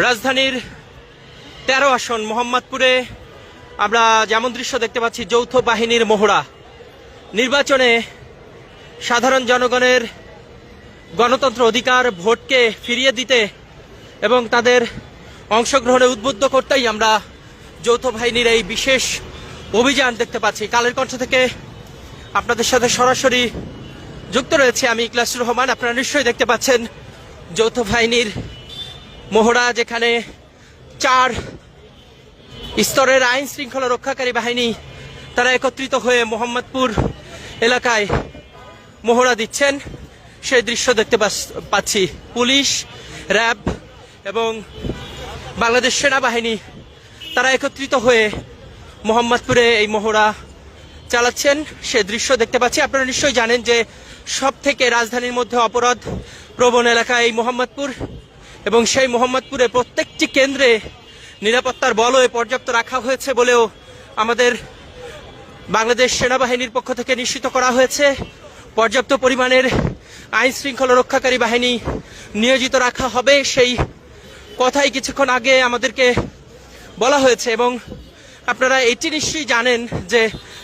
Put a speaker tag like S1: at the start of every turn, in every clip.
S1: রাজধানীর ১৩ আসন মোহাম্মদপুরে আমরা যেমন দৃশ্য দেখতে পাচ্ছি, যৌথ বাহিনীর মহড়া নির্বাচনে সাধারণ জনগণের গণতন্ত্র অধিকার ভোটকে ফিরিয়ে দিতে এবং তাদের অংশগ্রহণে উদ্বুদ্ধ করতেই আমরা যৌথ বাহিনীর এই বিশেষ অভিযান দেখতে পাচ্ছি। কালের কণ্ঠ থেকে আপনাদের সাথে সরাসরি যুক্ত রয়েছে আমি ইকলাসুর রহমান। আপনারা নিশ্চয়ই দেখতে পাচ্ছেন যৌথ বাহিনীর মহড়া, যেখানে 4 স্তরের আইন শৃঙ্খলা রক্ষাকারী বাহিনী তারা একত্রিত হয়ে মোহাম্মদপুর এলাকায় মহড়া দিচ্ছেন। সেই দৃশ্য দেখতে পাচ্ছি। পুলিশ, র্যাব এবং বাংলাদেশ সেনাবাহিনী তারা একত্রিত হয়ে মোহাম্মদপুরে এই মহড়া চালাচ্ছেন, সে দৃশ্য দেখতে পাচ্ছি। আপনারা নিশ্চয়ই জানেন যে সব থেকে রাজধানীর মধ্যে অপরাধ প্রবণ এলাকা এই মোহাম্মদপুর, এবং সেই মোহাম্মদপুরে প্রত্যেকটি কেন্দ্রে নিরাপত্তার বলয় পর্যাপ্ত রাখা হয়েছে বলেও আমাদের বাংলাদেশ সেনাবাহিনীর পক্ষ থেকে নিশ্চিত করা হয়েছে। পর্যাপ্ত পরিমাণের আইন শৃঙ্খলা রক্ষাকারী বাহিনী নিয়োজিত রাখা হবে, সেই কথাই কিছুক্ষণ আগে আমাদেরকে বলা হয়েছে। এবং আপনারা এটি নিশ্চয়ই জানেন যে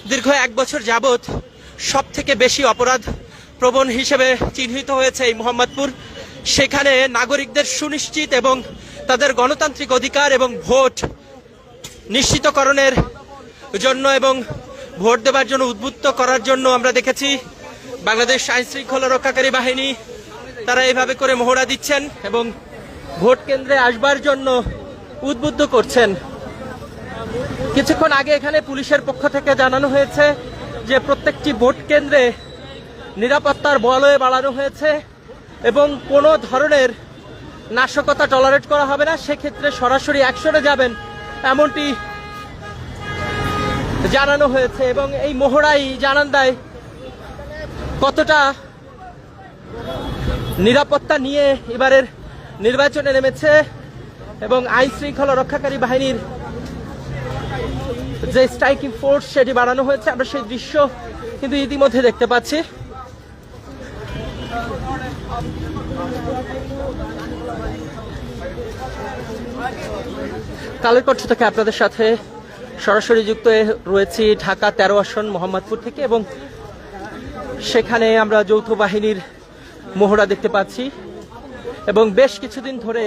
S1: দীর্ঘ 1 বছর যাবৎ সব থেকে বেশি অপরাধ প্রবণ হিসেবে চিহ্নিত হয়েছে এই মোহাম্মদপুর। সেখানে নাগরিকদের সুনিশ্চিত এবং তাদের গণতান্ত্রিক অধিকার এবং ভোট নিশ্চিতকরণের জন্য এবং ভোট দেওয়ার জন্য উদ্বুদ্ধ করার জন্য আমরা দেখেছি বাংলাদেশ আইন শৃঙ্খলা রক্ষাকারী বাহিনী তারা এইভাবে করে মহড়া দিচ্ছেন এবং ভোট কেন্দ্রে আসবার জন্য উদ্বুদ্ধ করছেন। কিছুক্ষণ আগে এখানে পুলিশের পক্ষ থেকে জানানো হয়েছে যে প্রত্যেকটি ভোট কেন্দ্রে নিরাপত্তার বলয় বাড়ানো হয়েছে এবং কোনো ধরনের নাশকতা টলারেট করা হবে না, সেক্ষেত্রে সরাসরি অ্যাকশনে যাবেন এমনটি জানানো হয়েছে। এবং এই মহড়াই জানান দেয় কতটা নিরাপত্তা নিয়ে এবারের নির্বাচনে নেমেছে এবং আইন শৃঙ্খলা রক্ষাকারী বাহিনীর যে স্ট্রাইকিং ফোর্স সেটি বাড়ানো হয়েছে। আমরা সেই দৃশ্য কিন্তু ইতিমধ্যে দেখতে পাচ্ছি। কালের কণ্ঠ থেকে আপনাদের সাথে সরাসরি যুক্ত রয়েছি ঢাকা 13 আসন মোহাম্মদপুর থেকে, এবং সেখানে আমরা যৌথ বাহিনীর মহড়া দেখতে পাচ্ছি এবং বেশ কিছুদিন ধরে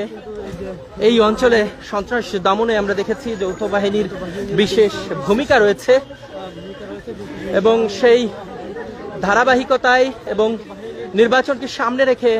S1: এই অঞ্চলে সন্ত্রাস দমনে আমরা দেখেছি যৌথ বাহিনীর বিশেষ ভূমিকা রয়েছে এবং সেই ধারাবাহিকতায় এবং নির্বাচনকে সামনে রেখে